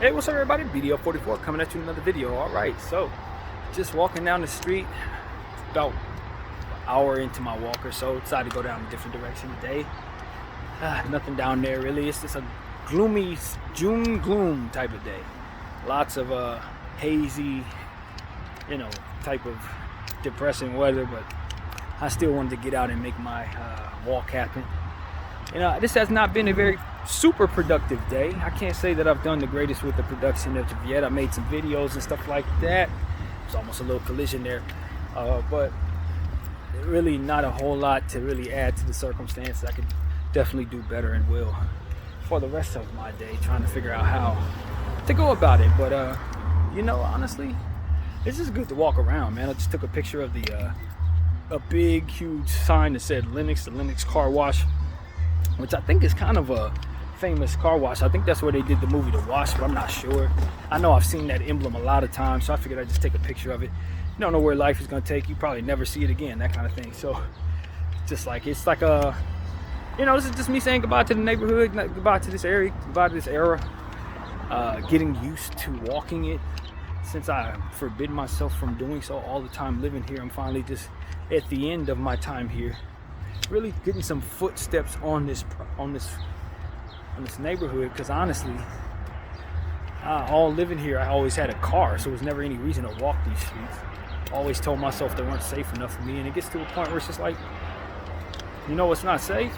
Hey, what's up everybody? BDF 44 coming at you with another video. Alright, so just walking down the street, about an hour into my walk or so, decided to go down a different direction today. Nothing down there really. It's just a gloomy June gloom type of day. Lots of hazy, type of depressing weather, but I still wanted to get out and make my walk happen. This has not been a very super productive day. I can't say that I've done the greatest with the production as of yet. I made some videos and stuff like that. It's almost a little collision there, but really not a whole lot to really add to the circumstances. I could definitely do better and will for the rest of my day, trying to figure out how to go about it. But honestly, it's just good to walk around, man. I just took a picture of a big huge sign that said Lennox, the Lennox car wash, which I think is kind of a famous car wash. I think that's where they did the movie The Wash, but I'm not sure. I know I've seen that emblem a lot of times, so I figured I'd just take a picture of it. You don't know where life is going to take you. Probably never see it again, that kind of thing. So it's like a, this is just me saying goodbye to the neighborhood, goodbye to this area, goodbye to this era. Getting used to walking it. Since I forbid myself from doing so all the time living here, I'm finally just at the end of my time here, really getting some footsteps on this neighborhood. Because honestly, all living here, I always had a car, so there was never any reason to walk these streets. Always told myself they weren't safe enough for me, and it gets to a point where it's just like, what's not safe?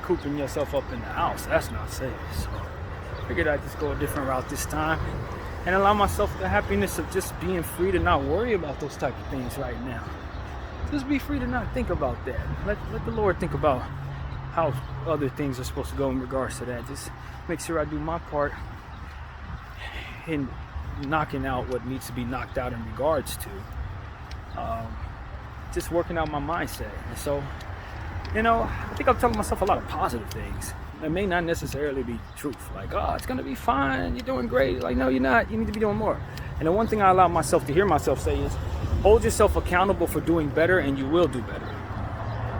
Cooping yourself up in the house, that's not safe. So I figured I'd just go a different route this time and allow myself the happiness of just being free to not worry about those type of things right now. Just be free to not think about that. Let the Lord think about how other things are supposed to go in regards to that. Just make sure I do my part in knocking out what needs to be knocked out in regards to just working out my mindset. And so, I think I'm telling myself a lot of positive things. It may not necessarily be truth. Like, oh, it's gonna be fine, you're doing great. Like, no, you're not. You need to be doing more. And the one thing I allow myself to hear myself say is, hold yourself accountable for doing better, and you will do better.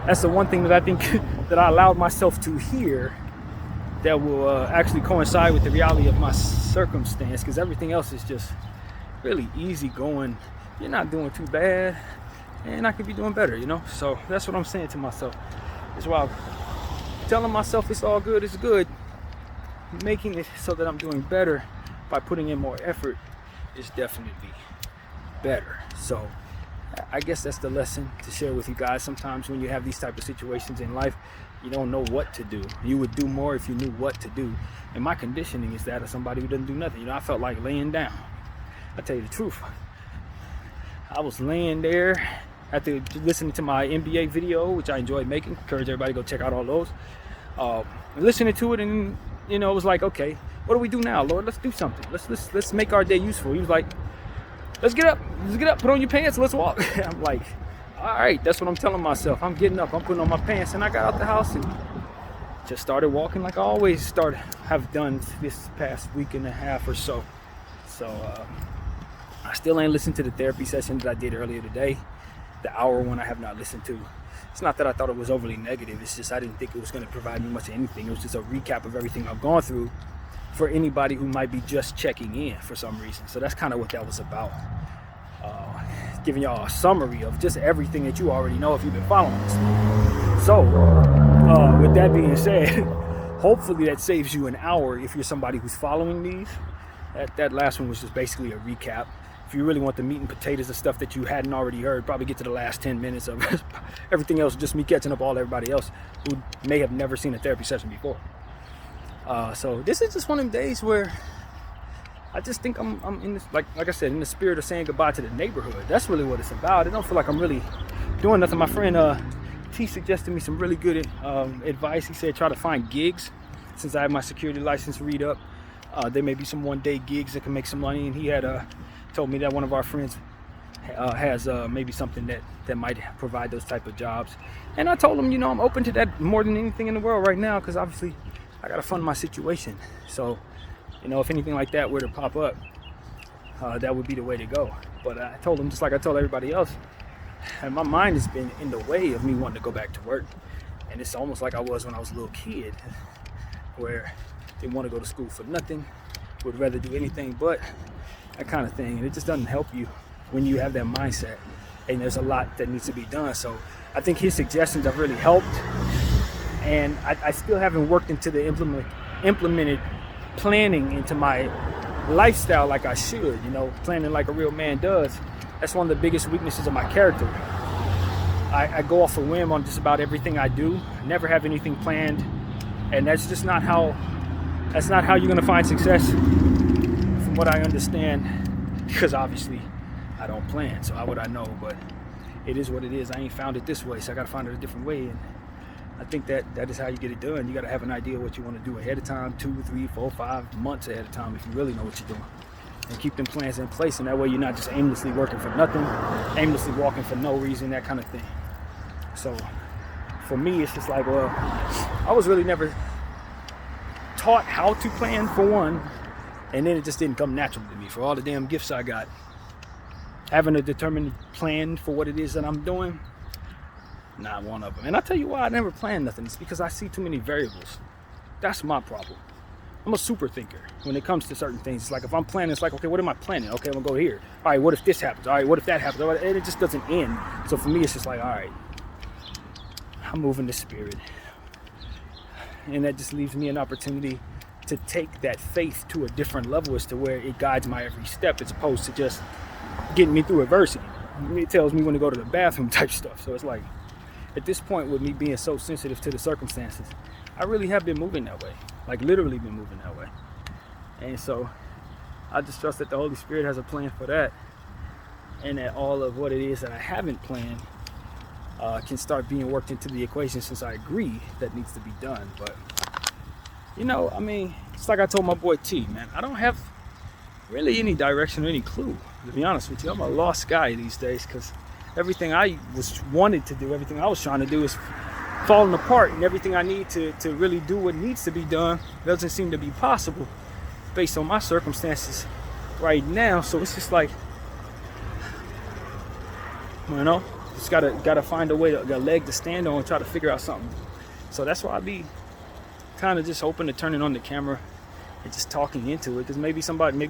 That's the one thing that I think that I allowed myself to hear that will actually coincide with the reality of my circumstance, because everything else is just really easy going. You're not doing too bad, and I could be doing better, So that's what I'm saying to myself. It's while telling myself it's all good, it's good, making it so that I'm doing better by putting in more effort is definitely better. So I guess that's the lesson to share with you guys. Sometimes when you have these type of situations in life, you don't know what to do. You would do more if you knew what to do. And my conditioning is that of somebody who doesn't do nothing. I felt like laying down. I tell you the truth. I was laying there after listening to my NBA video, which I enjoyed making. Encourage everybody to go check out all those. Listening to it, and it was like, okay, what do we do now, Lord? Let's do something. Let's make our day useful. He was like, let's get up, put on your pants, let's walk. I'm like, all right, that's what I'm telling myself. I'm getting up, I'm putting on my pants, and I got out the house and just started walking like I always have done this past week and a half or so. So I still ain't listened to the therapy session that I did earlier today. The hour one I have not listened to. It's not that I thought it was overly negative, it's just I didn't think it was going to provide me much of anything. It was just a recap of everything I've gone through for anybody who might be just checking in for some reason. So that's kind of what that was about. Giving y'all a summary of just everything that you already know if you've been following this. So with that being said, hopefully that saves you an hour if you're somebody who's following these. That last one was just basically a recap. If you really want the meat and potatoes of stuff that you hadn't already heard, probably get to the last 10 minutes of everything else, just me catching up all everybody else who may have never seen a therapy session before. So this is just one of them days where I just think I'm in this, like I said, in the spirit of saying goodbye to the neighborhood. That's really what it's about. I don't feel like I'm really doing nothing. My friend T suggested me some really good advice. He said try to find gigs. Since I have my security license read up, there may be some one-day gigs that can make some money. And he had told me that one of our friends has maybe something that might provide those type of jobs. And I told him, I'm open to that more than anything in the world right now, because obviously I gotta fund my situation. So if anything like that were to pop up, that would be the way to go. But I told him, just like I told everybody else, and my mind has been in the way of me wanting to go back to work. And it's almost like I was when I was a little kid, where didn't want to go to school for nothing, would rather do anything but that kind of thing. And it just doesn't help you when you have that mindset. And there's a lot that needs to be done. So I think his suggestions have really helped. And I still haven't worked into the implemented planning into my lifestyle like I should, planning like a real man does. That's one of the biggest weaknesses of my character. I go off a whim on just about everything I do. Never have anything planned. And that's just not how you're gonna find success from what I understand, because obviously I don't plan, so how would I know? But it is what it is. I ain't found it this way, so I gotta find it a different way. And I think that is how you get it done. You gotta have an idea of what you want to do ahead of time, 2, 3, 4, 5 months ahead of time if you really know what you're doing. And keep them plans in place, and that way you're not just aimlessly working for nothing, aimlessly walking for no reason, that kind of thing. So for me, it's just like, well, I was really never taught how to plan, for one, and then it just didn't come natural to me. For all the damn gifts I got, having a determined plan for what it is that I'm doing, not one of them. And I'll tell you why I never plan nothing. It's because I see too many variables. That's my problem. I'm a super thinker when it comes to certain things. It's like if I'm planning, it's like, okay, what am I planning? Okay, I'm gonna go here. All right, what if this happens? All right, what if that happens? And it just doesn't end. So for me, it's just like, all right, I'm moving the spirit. And that just leaves me an opportunity to take that faith to a different level as to where it guides my every step, as opposed to just getting me through adversity. It tells me when to go to the bathroom type stuff. So it's like, at this point, with me being so sensitive to the circumstances, I really have been moving that way. Like literally been moving that way. And so I just trust that the Holy Spirit has a plan for that, and that all of what it is that I haven't planned can start being worked into the equation, since I agree that needs to be done. But it's like I told my boy T, man, I don't have really any direction or any clue, to be honest with you. I'm a lost guy these days, because everything I wanted to do, everything I was trying to do is falling apart, and everything I need to really do what needs to be done doesn't seem to be possible based on my circumstances right now. So it's just like, just gotta find a way, a leg to stand on and try to figure out something. So that's why I be kind of just open to turning on the camera and just talking into it, because maybe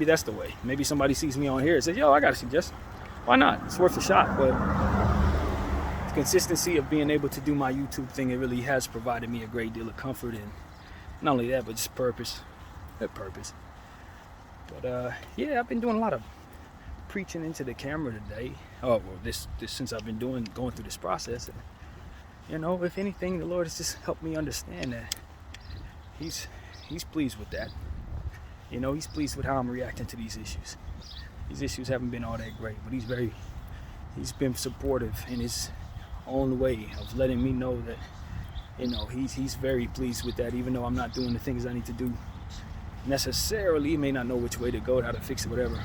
that's the way. Maybe somebody sees me on here and says, yo, I got a suggestion. Why not? It's worth a shot. But the consistency of being able to do my YouTube thing, it really has provided me a great deal of comfort, and not only that, but just purpose. But I've been doing a lot of preaching into the camera today. This since I've been going through this process. And, if anything, the Lord has just helped me understand that He's pleased with that. He's pleased with how I'm reacting to these issues. These issues haven't been all that great, but He's been supportive in His own way of letting me know that, He's very pleased with that, even though I'm not doing the things I need to do necessarily. He may not know which way to go, how to fix it, whatever.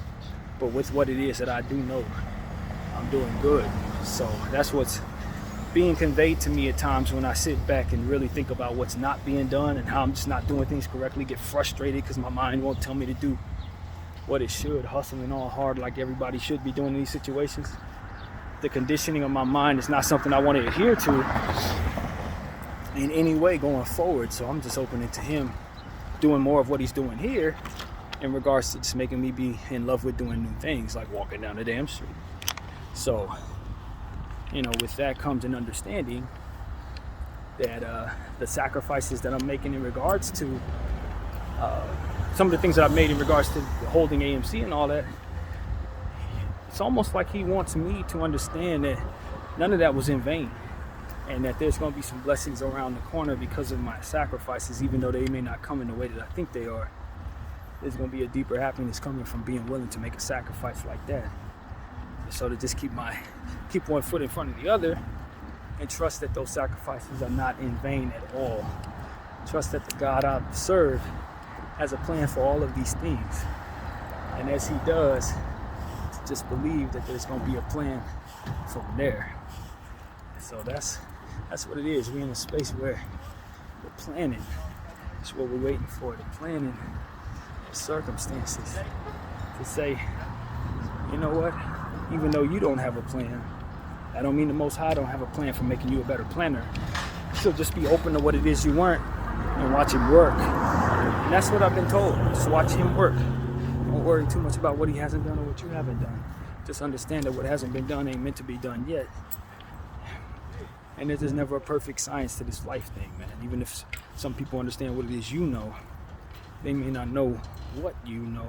But with what it is that I do know, I'm doing good. So that's what's being conveyed to me at times when I sit back and really think about what's not being done and how I'm just not doing things correctly, get frustrated because my mind won't tell me to do what it should, hustling all hard like everybody should be doing in these situations. The conditioning of my mind is not something I want to adhere to in any way going forward. So I'm just opening to Him doing more of what He's doing here in regards to just making me be in love with doing new things, like walking down the damn street. So, with that comes an understanding that the sacrifices that I'm making in regards to some of the things that I've made in regards to holding AMC and all that, it's almost like He wants me to understand that none of that was in vain, and that there's going to be some blessings around the corner because of my sacrifices, even though they may not come in the way that I think they are. There's going to be a deeper happiness coming from being willing to make a sacrifice like that. So to just keep one foot in front of the other, and trust that those sacrifices are not in vain at all. Trust that the God I serve has a plan for all of these things, and as He does, just believe that there's going to be a plan from there. So that's what it is. We're in a space where we're planning. That's what we're waiting for. The planning circumstances to say, you know what? Even though you don't have a plan, I don't mean the Most High don't have a plan for making you a better planner. So just be open to what it is you want and watch him work. And that's what I've been told. Just watch him work. Don't worry too much about what he hasn't done or what you haven't done. Just understand that what hasn't been done ain't meant to be done yet. And there's never a perfect science to this life thing, man. Even if some people understand what it is you know, they may not know what you know.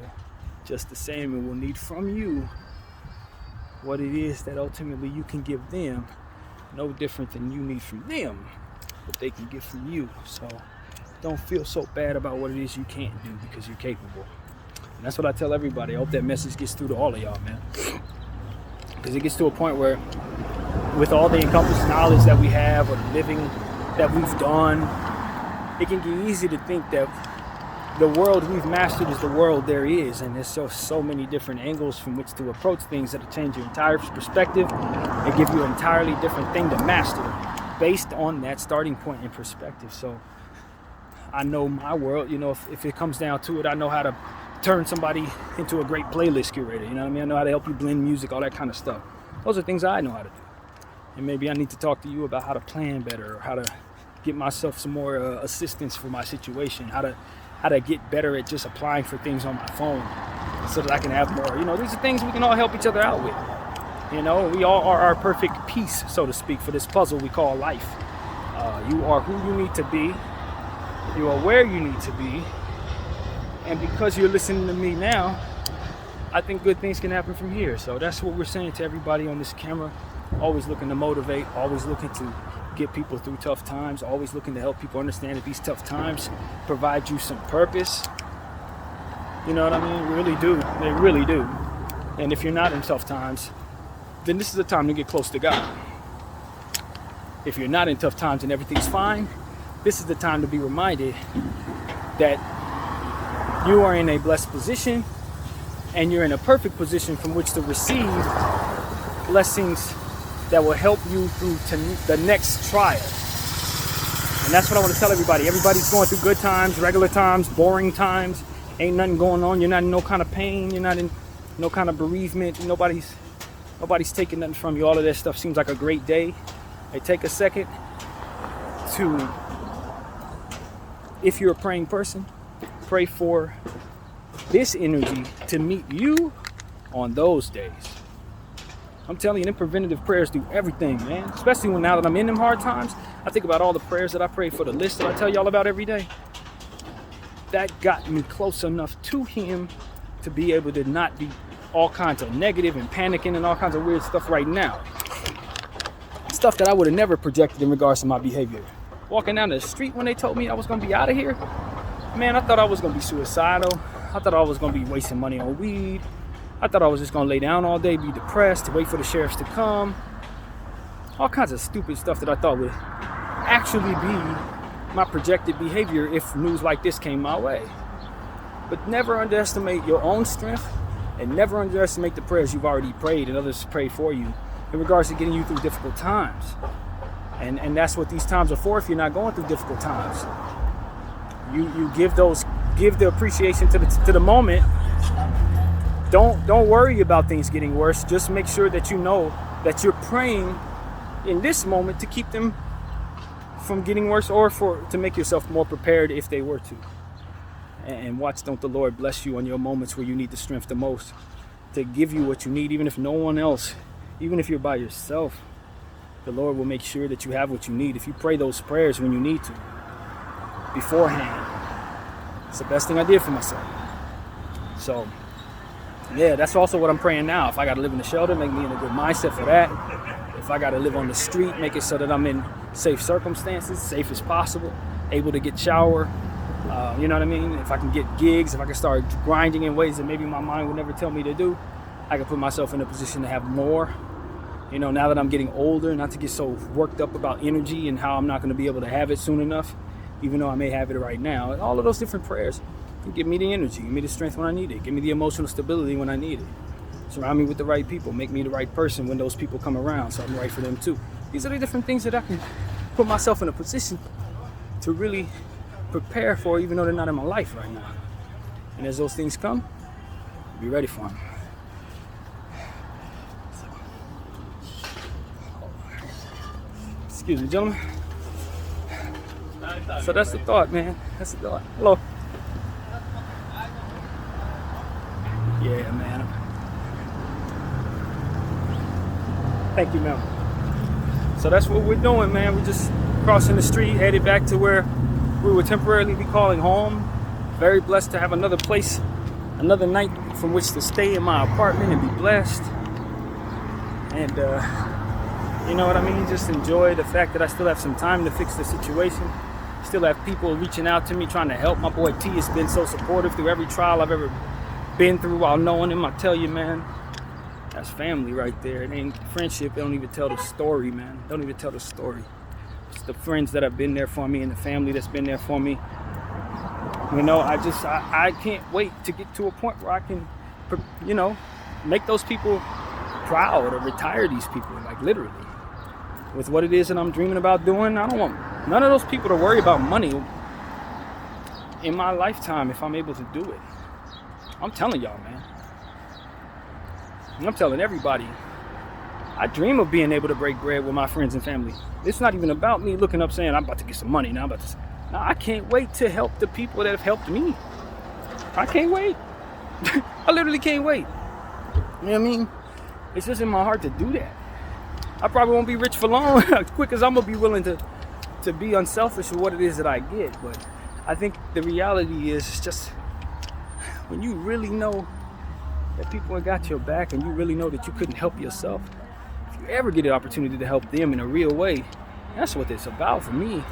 Just the same, it will need from you what it is that ultimately you can give them. No different than you need from them, what they can get from you. So don't feel so bad about what it is you can't do, because you're capable. And that's what I tell everybody. I hope that message gets through to all of y'all, man. Because it gets to a point where, with all the encompassed knowledge that we have, or the living that we've done, it can get easy to think that the world we've mastered is the world there is, and there's so many different angles from which to approach things that'll change your entire perspective and give you an entirely different thing to master based on that starting point and perspective. So I know my world, you know, if it comes down to it, I know how to turn somebody into a great playlist curator, you know what I mean? I know how to help you blend music, all that kind of stuff. Those are things I know how to do. And maybe I need to talk to you about how to plan better, or how to get myself some more assistance for my situation, how to get better at just applying for things on my phone so that I can have more. You know, these are things we can all help each other out with. You know, we all are our perfect piece, so to speak, for this puzzle we call life. You are who you need to be. You are where you need to be. And because you're listening to me now, I think good things can happen from here. So that's what we're saying to everybody on this camera. Always looking to motivate, always looking to get people through tough times, always looking to help people understand that these tough times provide you some purpose. You know what I mean? Really do. They really do. And if you're not in tough times, then this is the time to get close to God. If you're not in tough times and everything's fine, this is the time to be reminded that you are in a blessed position, and you're in a perfect position from which to receive blessings that will help you through to the next trial. And that's what I want to tell everybody. Everybody's going through good times, regular times, boring times. Ain't nothing going on. You're not in no kind of pain. You're not in no kind of bereavement. Nobody's taking nothing from you. All of that stuff seems like a great day. Hey, take a second to, if you're a praying person, pray for this energy to meet you on those days. I'm telling you, them preventative prayers do everything, man. Especially now that I'm in them hard times, I think about all the prayers that I pray for, the list that I tell y'all about every day. That got me close enough to him to be able to not be all kinds of negative and panicking and all kinds of weird stuff right now. Stuff that I would have never projected in regards to my behavior. Walking down the street when they told me I was going to be out of here, man, I thought I was going to be suicidal. I thought I was going to be wasting money on weed. I thought I was just going to lay down all day, be depressed, wait for the sheriffs to come. All kinds of stupid stuff that I thought would actually be my projected behavior if news like this came my way. But never underestimate your own strength, and never underestimate the prayers you've already prayed and others pray for you in regards to getting you through difficult times. And that's what these times are for. If you're not going through difficult times, you give the appreciation to the moment. Don't worry about things getting worse. Just make sure that you know that you're praying in this moment to keep them from getting worse, or to make yourself more prepared if they were to. And watch, don't the Lord bless you on your moments where you need the strength the most, to give you what you need, even if no one else, even if you're by yourself. The Lord will make sure that you have what you need if you pray those prayers when you need to, beforehand. It's the best thing I did for myself. So, yeah, that's also what I'm praying now. If I got to live in a shelter, make me in a good mindset for that. If I got to live on the street, make it so that I'm in safe circumstances, safe as possible, able to get shower. You know what I mean? If I can get gigs, if I can start grinding in ways that maybe my mind would never tell me to do, I can put myself in a position to have more. You know, now that I'm getting older, not to get so worked up about energy and how I'm not going to be able to have it soon enough, even though I may have it right now. And all of those different prayers can give me the energy, give me the strength when I need it, give me the emotional stability when I need it. Surround me with the right people, make me the right person when those people come around, so I'm right for them too. These are the different things that I can put myself in a position to really prepare for, even though they're not in my life right now. And as those things come, be ready for them. Excuse me, gentlemen. So that's the thought, man. That's the thought. Hello. Yeah, man. Thank you, ma'am. So that's what we're doing, man. We're just crossing the street, headed back to where we would temporarily be calling home. Very blessed to have another place, another night from which to stay in my apartment and be blessed. And you know what I mean? Just enjoy the fact that I still have some time to fix the situation. Still have people reaching out to me, trying to help. My boy T has been so supportive through every trial I've ever been through while knowing him. I tell you, man, that's family right there. It ain't friendship. They don't even tell the story, man. Don't even tell the story. It's the friends that have been there for me and the family that's been there for me. You know, I can't wait to get to a point where I can, you know, make those people proud or retire these people, like literally. With what it is that I'm dreaming about doing, I don't want none of those people to worry about money in my lifetime if I'm able to do it. I'm telling y'all, man. I'm telling everybody. I dream of being able to break bread with my friends and family. It's not even about me looking up saying I'm about to get some money now. No, I can't wait to help the people that have helped me. I can't wait. I literally can't wait. You know what I mean? It's just in my heart to do that. I probably won't be rich for long, as quick as I'm gonna be willing to be unselfish with what it is that I get. But I think the reality is, it's just when you really know that people have got your back and you really know that you couldn't help yourself, if you ever get an opportunity to help them in a real way, that's what it's about for me.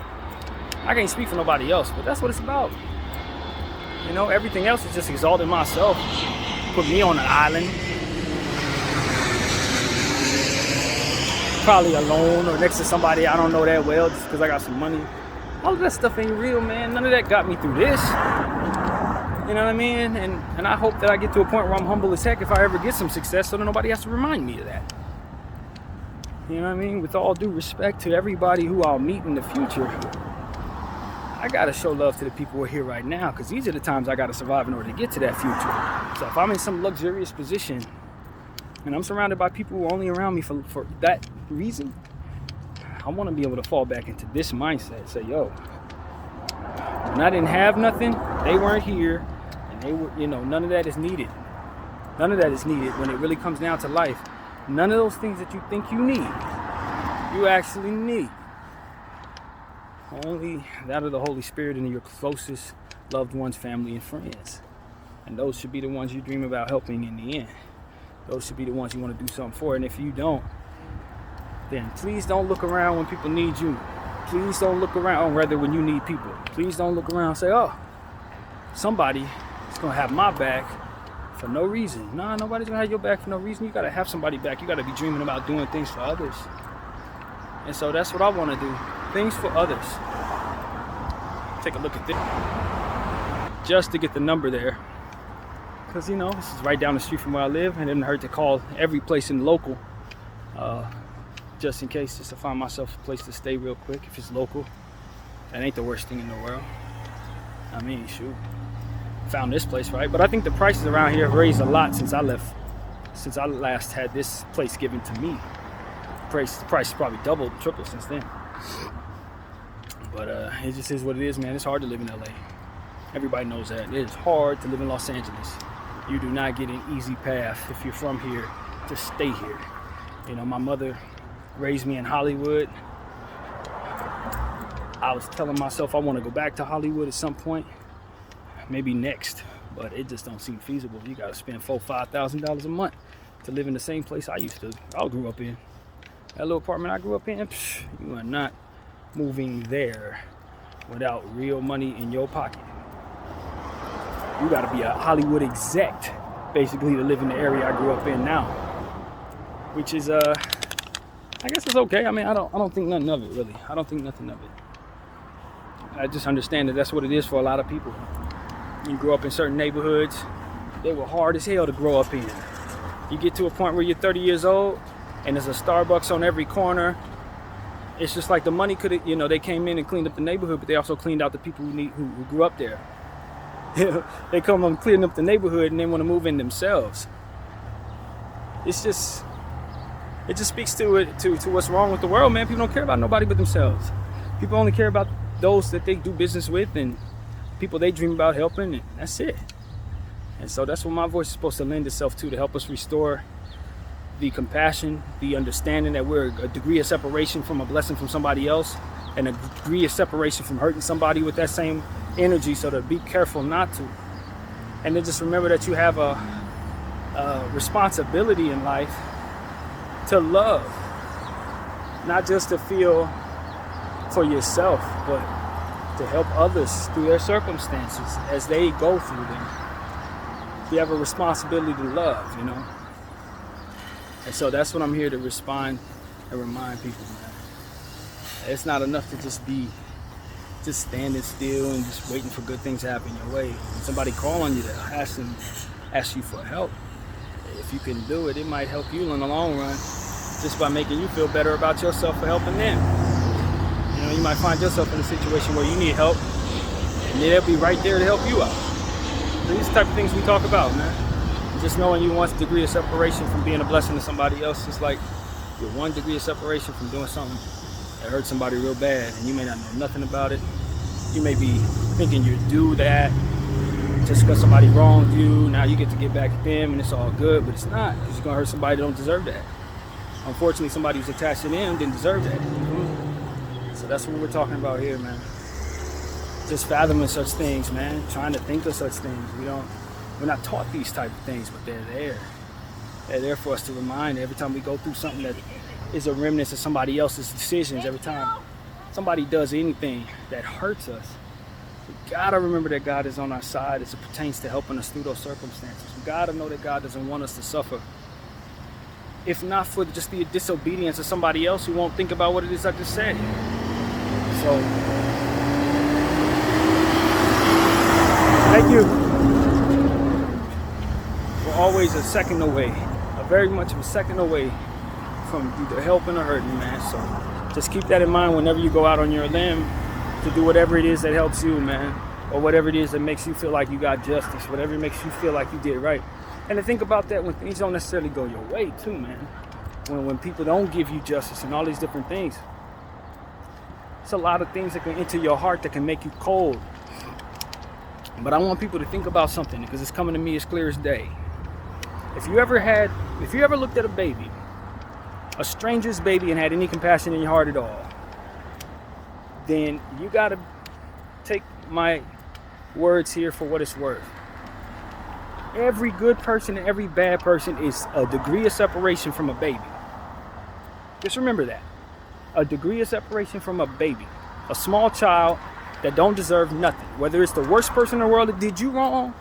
I can't speak for nobody else, but that's what it's about. You know, everything else is just exalting myself, put me on an island, probably alone or next to somebody I don't know that well just because I got some money. All of that stuff ain't real, man. None of that got me through this. You know what I mean? And I hope that I get to a point where I'm humble as heck if I ever get some success so that nobody has to remind me of that. You know what I mean? With all due respect to everybody who I'll meet in the future, I gotta show love to the people who are here right now, because these are the times I gotta survive in order to get to that future. So if I'm in some luxurious position and I'm surrounded by people who are only around me for that reason, I want to be able to fall back into this mindset. Say, yo, when I didn't have nothing, they weren't here, and they were, you know, none of that is needed. None of that is needed when it really comes down to life. None of those things that you think you need, you actually need. Only that of the Holy Spirit and your closest loved ones, family, and friends. And those should be the ones you dream about helping in the end. Those should be the ones you want to do something for. And if you don't, then please don't look around when people need you. Please don't look around, rather, when you need people. Please don't look around and say, oh, somebody is going to have my back for no reason. Nah, nobody's going to have your back for no reason. You got to have somebody back. You got to be dreaming about doing things for others. And so that's what I want to do. Things for others. Take a look at this. Just to get the number there. Because, you know, this is right down the street from where I live. And it didn't hurt to call every place in the local. Just in case, just to find myself a place to stay real quick if it's local. That ain't the worst thing in the world. I mean, shoot. Found this place, right? But I think the prices around here have raised a lot since I left. Since I last had this place given to me. The price probably doubled, tripled since then. But it just is what it is, man. It's hard to live in LA. Everybody knows that. It is hard to live in Los Angeles. You do not get an easy path if you're from here to stay here. You know, my mother raised me in Hollywood. I was telling myself I want to go back to Hollywood at some point, maybe next, but it just don't seem feasible. You got to spend $4,000-$5,000 a month to live in the same place I grew up in. That little apartment I grew up in, you are not moving there without real money in your pocket. You got to be a Hollywood exec, basically, to live in the area I grew up in now, which is I guess it's okay. I mean, I don't think nothing of it, really. I don't think nothing of it. I just understand that that's what it is for a lot of people. You grow up in certain neighborhoods, they were hard as hell to grow up in. You get to a point where you're 30 years old and there's a Starbucks on every corner. It's just like the money could have, you know, they came in and cleaned up the neighborhood, but they also cleaned out the people who grew up there. They come on cleaning up the neighborhood and they want to move in themselves. It just speaks to what's wrong with the world, man. People don't care about nobody but themselves. People only care about those that they do business with and people they dream about helping, and that's it. And so that's what my voice is supposed to lend itself to help us restore the compassion, the understanding that we're a degree of separation from a blessing from somebody else, and a degree of separation from hurting somebody with that same energy, so to be careful not to. And then just remember that you have a responsibility in life to love, not just to feel for yourself, but to help others through their circumstances as they go through them. You have a responsibility to love, you know. And so that's what I'm here to respond and remind people, man. It's not enough to just be standing still and just waiting for good things to happen your way. When somebody call on you to ask you for help, if you can do it, it might help you in the long run, just by making you feel better about yourself for helping them. You know, you might find yourself in a situation where you need help, and they'll be right there to help you out. These type of things we talk about, man. Just knowing you want a degree of separation from being a blessing to somebody else is like you're 1 degree of separation from doing something that hurt somebody real bad, and you may not know nothing about it. You may be thinking you're due that just because somebody wronged you. Now you get to get back at them and it's all good, but it's not, because you're gonna hurt somebody that don't deserve that. Unfortunately, somebody who's attached to them didn't deserve that. So that's what we're talking about here, man. Just fathoming such things, man. Trying to think of such things. We're not taught these type of things, but they're there. They're there for us to remind every time we go through something that is a remnant of somebody else's decisions. Every time somebody does anything that hurts us, we gotta remember that God is on our side as it pertains to helping us through those circumstances. We gotta know that God doesn't want us to suffer. If not for just the disobedience of somebody else who won't think about what it is I just said. So, thank you. We're always a second away, very much of a second away from either helping or hurting, man. So just keep that in mind whenever you go out on your limb to do whatever it is that helps you, man, or whatever it is that makes you feel like you got justice, whatever makes you feel like you did right. And to think about that when things don't necessarily go your way too, man. When people don't give you justice and all these different things. It's a lot of things that can enter your heart that can make you cold. But I want people to think about something, because it's coming to me as clear as day. If you ever looked at a baby, a stranger's baby, and had any compassion in your heart at all, then you gotta take my words here for what it's worth. Every good person and every bad person is a degree of separation from a baby. Just remember that. A degree of separation from a baby. A small child that don't deserve nothing. Whether it's the worst person in the world that did you wrong,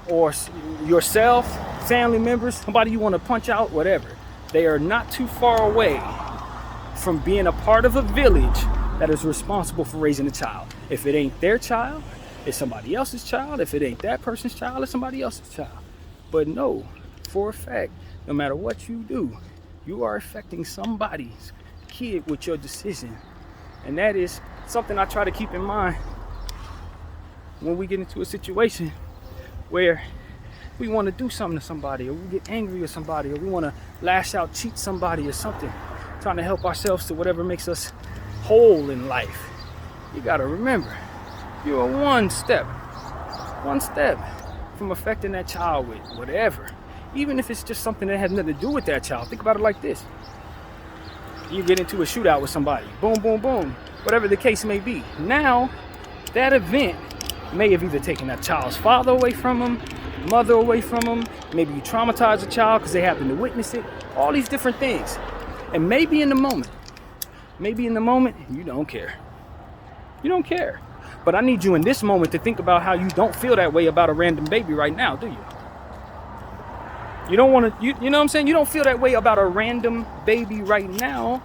or yourself, family members, somebody you want to punch out, whatever. They are not too far away from being a part of a village that is responsible for raising a child. If it ain't their child, it's somebody else's child. If it ain't that person's child, it's somebody else's child. But know for a fact, no matter what you do, you are affecting somebody's kid with your decision. And that is something I try to keep in mind when we get into a situation where we want to do something to somebody, or we get angry with somebody, or we want to lash out, cheat somebody or something, trying to help ourselves to whatever makes us whole in life. You got to remember, you are one step from affecting that child with whatever. Even if it's just something that has nothing to do with that child. Think about it like this. You get into a shootout with somebody. Boom, boom, boom. Whatever the case may be. Now, that event may have either taken that child's father away from him, mother away from him. Maybe you traumatize a child because they happen to witness it. All these different things. And maybe in the moment, you don't care. You don't care. But I need you in this moment to think about how you don't feel that way about a random baby right now, do you? You don't want to, you know what I'm saying? You don't feel that way about a random baby right now.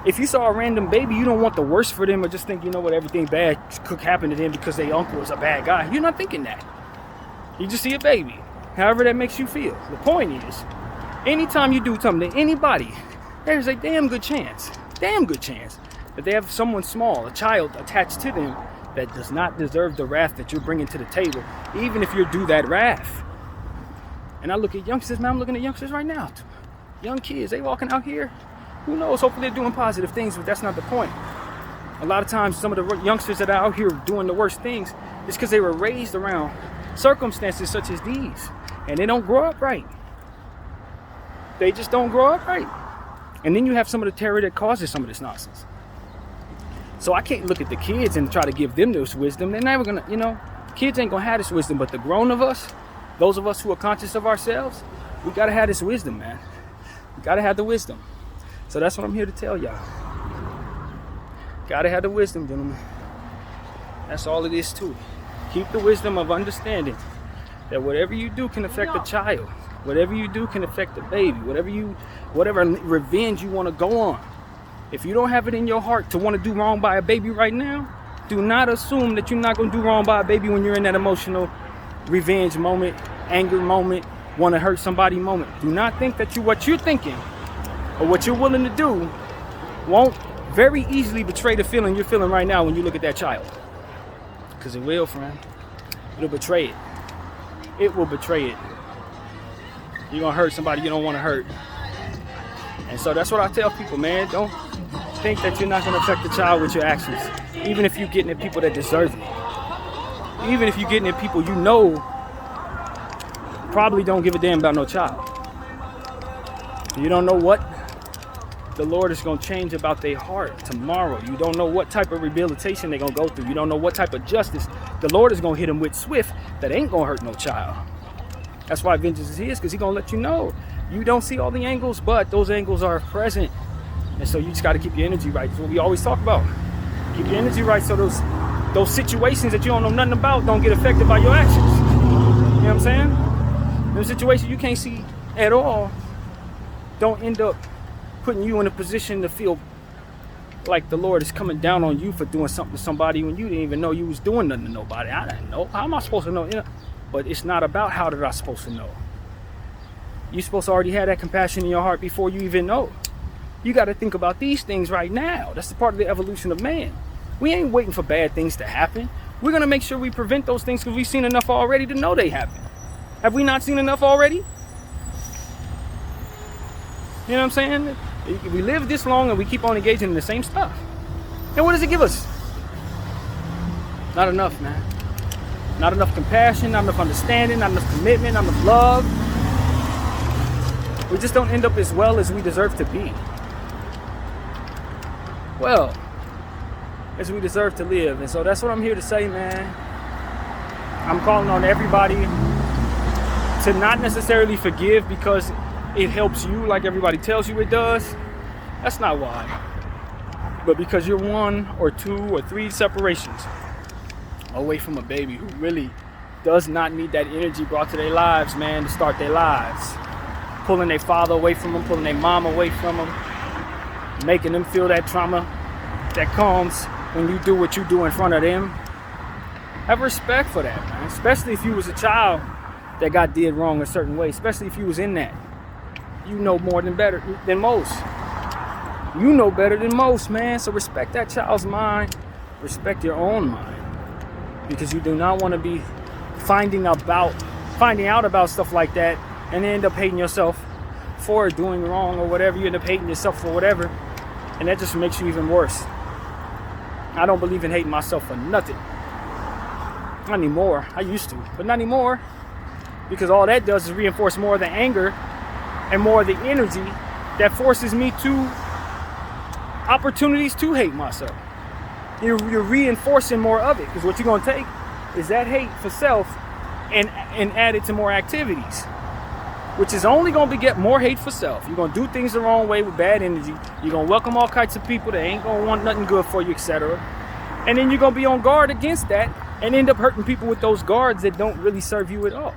If you saw a random baby, you don't want the worst for them, or just think, you know what, everything bad could happen to them because their uncle is a bad guy. You're not thinking that. You just see a baby, however that makes you feel. The point is, anytime you do something to anybody, there's a damn good chance that they have someone small, a child attached to them that does not deserve the wrath that you're bringing to the table, even if you're due that wrath. And I look at youngsters, man, I'm looking at youngsters right now. Young kids, they walking out here. Who knows? Hopefully they're doing positive things, but that's not the point. A lot of times some of the youngsters that are out here doing the worst things is because they were raised around circumstances such as these, and they don't grow up right. They just don't grow up right. And then you have some of the terror that causes some of this nonsense. So I can't look at the kids and try to give them this wisdom. They're never gonna, kids ain't gonna have this wisdom, but the grown of us, those of us who are conscious of ourselves, we gotta have this wisdom, man. We gotta have the wisdom. So that's what I'm here to tell y'all. Gotta have the wisdom, gentlemen. That's all it is to it. Keep the wisdom of understanding that whatever you do can affect a child. Whatever you do can affect a baby. Whatever revenge you want to go on. If you don't have it in your heart to want to do wrong by a baby right now, do not assume that you're not going to do wrong by a baby when you're in that emotional revenge moment, anger moment, want to hurt somebody moment. Do not think that what you're thinking or what you're willing to do won't very easily betray the feeling you're feeling right now when you look at that child. Because it will, friend. It'll betray it. It will betray it. You're going to hurt somebody you don't want to hurt. And so that's what I tell people, man. Don't think that you're not going to affect the child with your actions. Even if you're getting at people that deserve it. Even if you're getting at people you know probably don't give a damn about no child. You don't know what the Lord is going to change about their heart tomorrow. You don't know what type of rehabilitation they're going to go through. You don't know what type of justice the Lord is going to hit them with swift that ain't going to hurt no child. That's why vengeance is his, because he's going to let you know. You don't see all the angles, but those angles are present. And so you just got to keep your energy right. That's what we always talk about. Keep your energy right so those situations that you don't know nothing about don't get affected by your actions. You know what I'm saying? Those situations you can't see at all don't end up putting you in a position to feel like the Lord is coming down on you for doing something to somebody when you didn't even know you was doing nothing to nobody. I didn't know. How am I supposed to know? But it's not about how did I supposed to know. You're supposed to already have that compassion in your heart before you even know. You got to think about these things right now. That's the part of the evolution of man. We ain't waiting for bad things to happen. We're going to make sure we prevent those things because we've seen enough already to know they happen. Have we not seen enough already? You know what I'm saying? We live this long and we keep on engaging in the same stuff. And what does it give us? Not enough, man. Not enough compassion, not enough understanding, not enough commitment, not enough love. We just don't end up as well as we deserve to be. Well, as we deserve to live. And so that's what I'm here to say, man. I'm calling on everybody to not necessarily forgive because it helps you like everybody tells you it does. That's not why. But because you're 1 or 2 or 3 separations away from a baby who really does not need that energy brought to their lives, man, to start their lives. Pulling their father away from them, pulling their mom away from them, making them feel that trauma that comes when you do what you do in front of them. Have respect for that, man. Especially if you was a child that got did wrong a certain way. Especially if you was in that. You know more than better than most. You know better than most, man. So respect that child's mind. Respect your own mind. Because you do not want to be finding out about stuff like that and end up hating yourself for doing wrong or whatever. You end up hating yourself for whatever. And that just makes you even worse. I don't believe in hating myself for nothing. Not anymore. I used to, but not anymore. Because all that does is reinforce more of the anger and more of the energy that forces me to opportunities to hate myself. You're reinforcing more of it, because what you're going to take is that hate for self and add it to more activities, which is only going to beget more hate for self. You're going to do things the wrong way with bad energy. You're going to welcome all kinds of people that ain't going to want nothing good for you, etc. And then you're going to be on guard against that and end up hurting people with those guards that don't really serve you at all.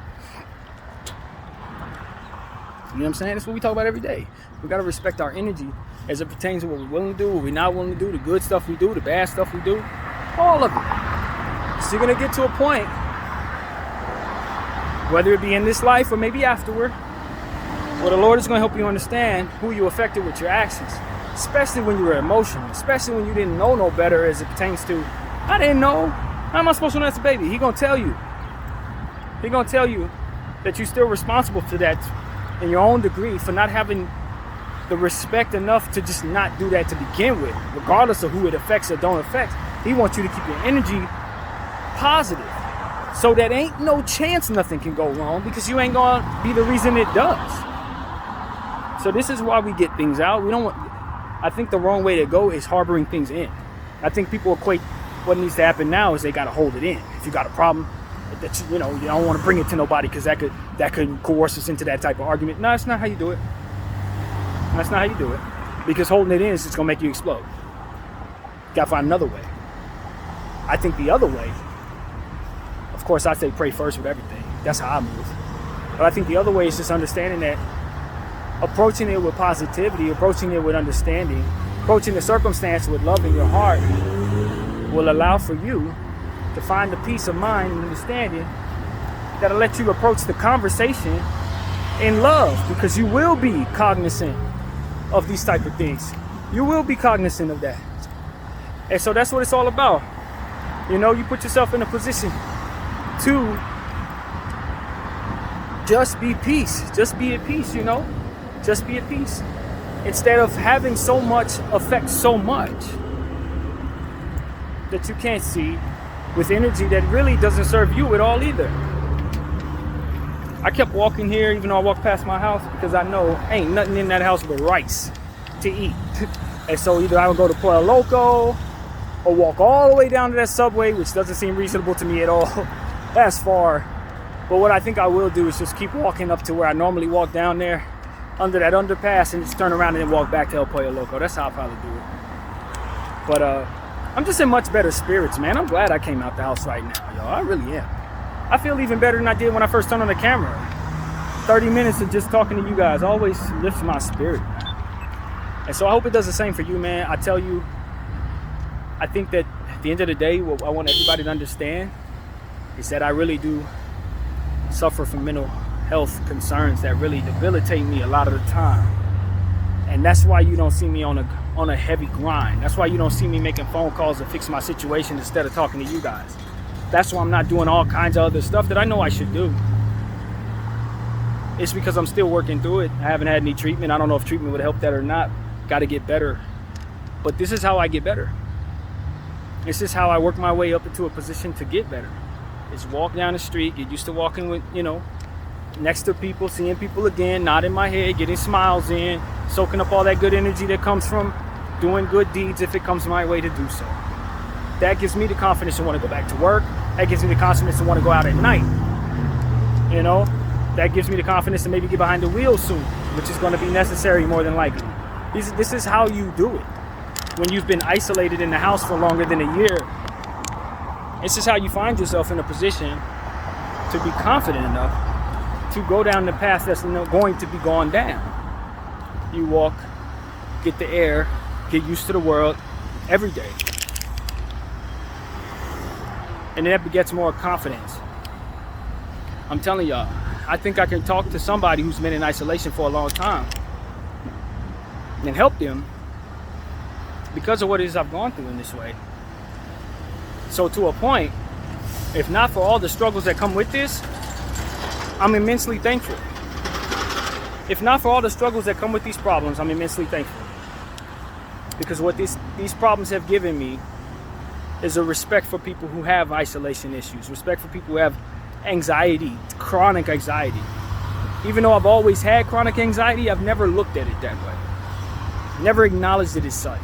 You know what I'm saying? That's what we talk about every day. We got to respect our energy as it pertains to what we're willing to do, what we're not willing to do, the good stuff we do, the bad stuff we do, all of it. So you're going to get to a point, whether it be in this life or maybe afterward, where the Lord is going to help you understand who you affected with your actions, especially when you were emotional, especially when you didn't know no better as it pertains to, I didn't know. How am I supposed to know that's a baby? He's going to tell you. He's going to tell you that you're still responsible for that in your own degree for not having the respect enough to just not do that to begin with, regardless of who it affects or don't affect. He wants you to keep your energy positive, so that ain't no chance nothing can go wrong, because you ain't gonna be the reason it does. So this is why we get things out. We don't want, I think the wrong way to go is harboring things in. I think people equate what needs to happen now is they gotta hold it in. If you got a problem, that you don't want to bring it to nobody, because that could coerce us into that type of argument. No, that's not how you do it. That's not how you do it, because holding it in is just gonna make you explode. You gotta find another way. I think the other way, of course, I say pray first with everything. That's how I move. But I think the other way is just understanding that, approaching it with positivity, approaching it with understanding, approaching the circumstance with love in your heart will allow for you to find the peace of mind and understanding that'll let you approach the conversation in love, because you will be cognizant of these type of things. You will be cognizant of that. And so that's what it's all about. You put yourself in a position to just be peace. Just be at peace, Just be at peace. Instead of having so much affect so much that you can't see, with energy that really doesn't serve you at all either. I kept walking here even though I walked past my house, because I know ain't nothing in that house but rice to eat. And so either I would go to Pollo Loco or walk all the way down to that Subway, which doesn't seem reasonable to me at all. That's far. But what I think I will do is just keep walking up to where I normally walk down there, under that underpass, and just turn around and then walk back to El Pollo Loco. That's how I'll probably do it. But I'm just in much better spirits, man. I'm glad I came out the house right now, y'all. I really am. I feel even better than I did when I first turned on the camera. 30 minutes of just talking to you guys always lifts my spirit. And so I hope it does the same for you, man. I tell you, I think that at the end of the day, what I want everybody to understand is that I really do suffer from mental health concerns that really debilitate me a lot of the time. And that's why you don't see me on a heavy grind. That's why you don't see me making phone calls to fix my situation instead of talking to you guys. That's why I'm not doing all kinds of other stuff that I know I should do. It's because I'm still working through it. I haven't had any treatment. I don't know if treatment would help that or not. Got to get better. But this is how I get better. This is how I work my way up into a position to get better. It's walk down the street, get used to walking with, next to people, seeing people again, nodding my head, getting smiles in, soaking up all that good energy that comes from doing good deeds if it comes my way to do so. That gives me the confidence to want to go back to work. That gives me the confidence to want to go out at night. That gives me the confidence to maybe get behind the wheel soon, which is going to be necessary more than likely. This is how you do it. When you've been isolated in the house for longer than a year, this is how you find yourself in a position to be confident enough to go down the path that's going to be gone down. You walk, get the air, get used to the world every day. And then that begets more confidence. I'm telling y'all, I think I can talk to somebody who's been in isolation for a long time and help them because of what it is I've gone through in this way. So to a point, if not for all the struggles that come with this, I'm immensely thankful. If not for all the struggles that come with these problems, I'm immensely thankful. Because what these problems have given me is a respect for people who have isolation issues, respect for people who have anxiety, chronic anxiety. Even though I've always had chronic anxiety, I've never looked at it that way. Never acknowledged it as such.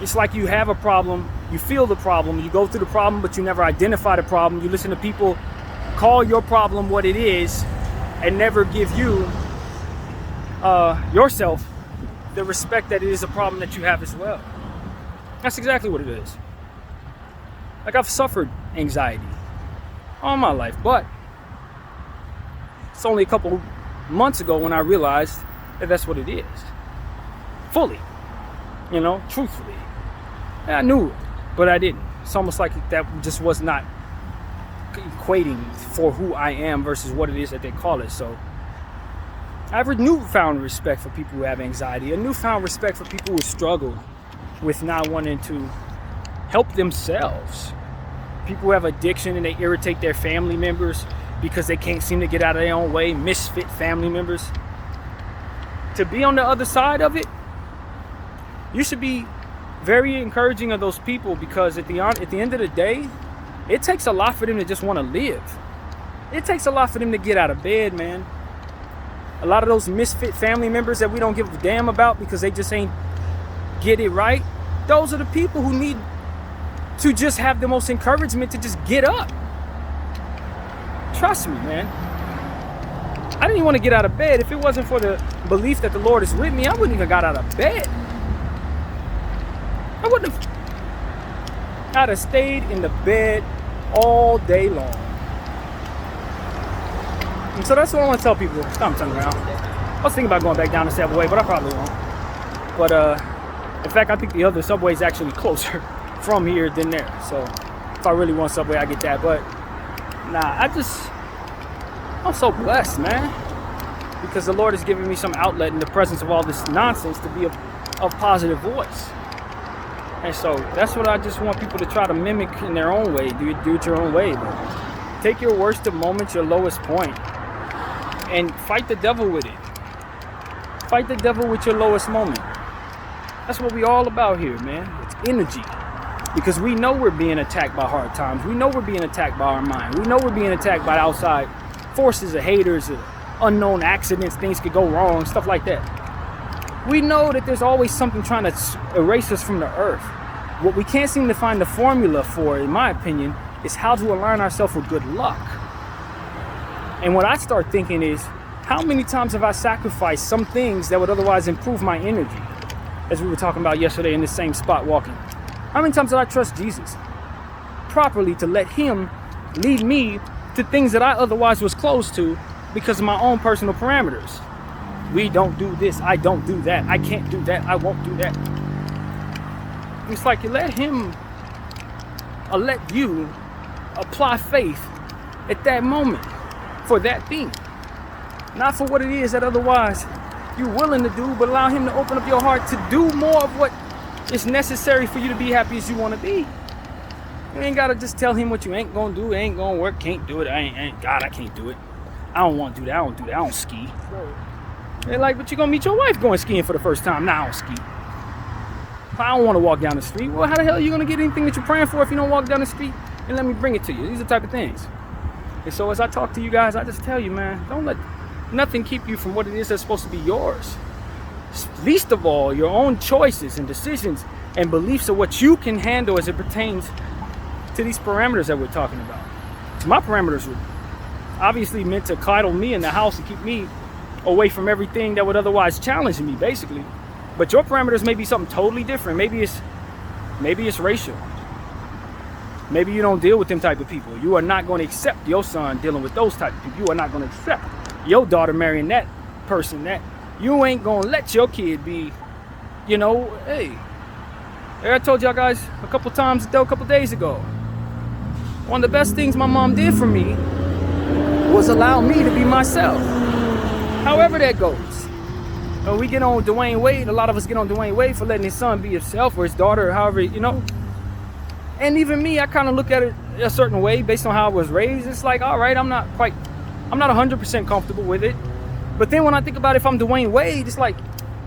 It's like you have a problem, you feel the problem, you go through the problem, but you never identify the problem. You listen to people call your problem what it is and never give you yourself the respect that it is a problem that you have as well. That's exactly what it is. Like, I've suffered anxiety all my life, but it's only a couple months ago when I realized that that's what it is. Fully, truthfully. And I knew it, but I didn't. It's almost like that just was not equating for who I am versus what it is that they call it. So I have a newfound respect for people who have anxiety, a newfound respect for people who struggle with not wanting to help themselves. People who have addiction and they irritate their family members because they can't seem to get out of their own way, misfit family members. to be on the other side of it, you should be very encouraging of those people, because at the end of the day, it takes a lot for them to just want to live. It takes a lot for them to get out of bed, man. A lot of those misfit family members that we don't give a damn about because they just ain't get it right, those are the people who need to just have the most encouragement to just get up. Trust me, man. I didn't even want to get out of bed. If it wasn't for the belief that the Lord is with me, I wouldn't even got out of bed. I wouldn't have. I'd have stayed in the bed all day long. And so that's what I want to tell people. I'm turning around. I was thinking about going back down the subway, but I probably won't. But in fact, I think the other subway is actually closer from here than there. So if I really want subway, I get that. But nah, I'm so blessed, man, because the Lord has given me some outlet in the presence of all this nonsense to be a positive voice. And so that's what I just want people to try to mimic in their own way. Do it your own way, but take your worst moment, your lowest point, and fight the devil with it. Fight the devil with your lowest moment. That's what we all about here, man. It's energy. Because we know we're being attacked by hard times. We know we're being attacked by our mind. We know we're being attacked by outside forces of haters, of unknown accidents, things could go wrong, stuff like that. We know that there's always something trying to erase us from the earth. What we can't seem to find the formula for, in my opinion, is how to align ourselves with good luck. And what I start thinking is, how many times have I sacrificed some things that would otherwise improve my energy? As we were talking about yesterday in the same spot walking. How many times did I trust Jesus properly to let him lead me to things that I otherwise was close to because of my own personal parameters? We don't do this, I don't do that, I can't do that, I won't do that. It's like you let him, or let you apply faith at that moment for that thing. Not for what it is that otherwise you're willing to do, but allow him to open up your heart to do more of what is necessary for you to be happy as you want to be. You ain't gotta just tell him what you ain't gonna do, it ain't gonna work, can't do it, I can't do it. I don't want to do that, I don't ski. They're like, but you're gonna meet your wife going skiing for the first time. Nah, I don't ski. I don't want to walk down the street. Well, how the hell are you gonna get anything that you're praying for if you don't walk down the street and let me bring it to you? These are the type of things. And so as I talk to you guys, I just tell you, man, don't let nothing keep you from what it is that's supposed to be yours. Least of all, your own choices and decisions and beliefs of what you can handle as it pertains to these parameters that we're talking about. So my parameters were obviously meant to coddle me in the house and keep me away from everything that would otherwise challenge me, basically. But your parameters may be something totally different. Maybe it's racial. Maybe you don't deal with them type of people. You are not going to accept your son dealing with those type of people. You are not going to accept your daughter marrying that person. That you ain't going to let your kid be, hey. I told y'all guys a couple days ago. One of the best things my mom did for me was allow me to be myself. However that goes. We get on Dwayne Wade. A lot of us get on Dwayne Wade for letting his son be himself, or his daughter, or however, And even me, I kind of look at it a certain way based on how I was raised. It's like, all right, I'm not 100% comfortable with it. But then when I think about if I'm Dwayne Wade, it's like,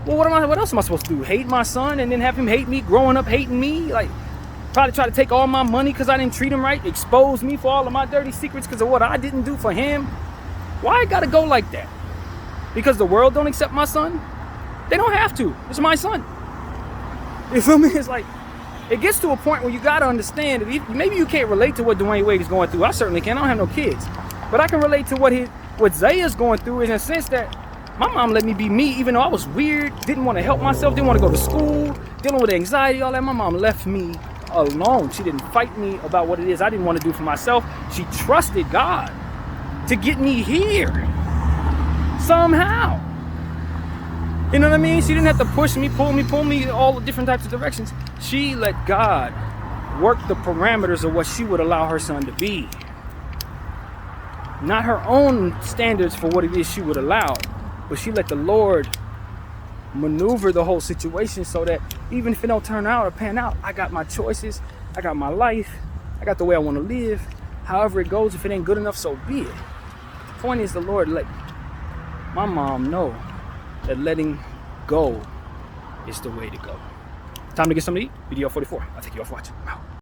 well, what else am I supposed to do? Hate my son and then have him hate me, growing up hating me? Like, probably try to take all my money because I didn't treat him right, expose me for all of my dirty secrets because of what I didn't do for him? Why I gotta go like that? Because the world don't accept my son? They don't have to. It's my son. You feel me? It's like, it gets to a point where you gotta understand that maybe you can't relate to what Dwayne Wade is going through. I certainly can. I don't have no kids. But I can relate to what Zaya's going through, in a sense that my mom let me be me, even though I was weird, didn't want to help myself, didn't want to go to school, dealing with anxiety, all that. My mom left me alone. She didn't fight me about what it is I didn't want to do for myself. She trusted God to get me here somehow. You know what I mean? She didn't have to push me, pull me all the different types of directions. She let God work the parameters of what she would allow her son to be. Not her own standards for what it is she would allow, but she let the Lord maneuver the whole situation so that even if it don't turn out or pan out, I got my choices, I got my life, I got the way I want to live. However it goes, if it ain't good enough, so be it. The point is the Lord let my mom know that letting go is the way to go. Time to get something to eat. BDF 44. I thank you all for watching. I'm out.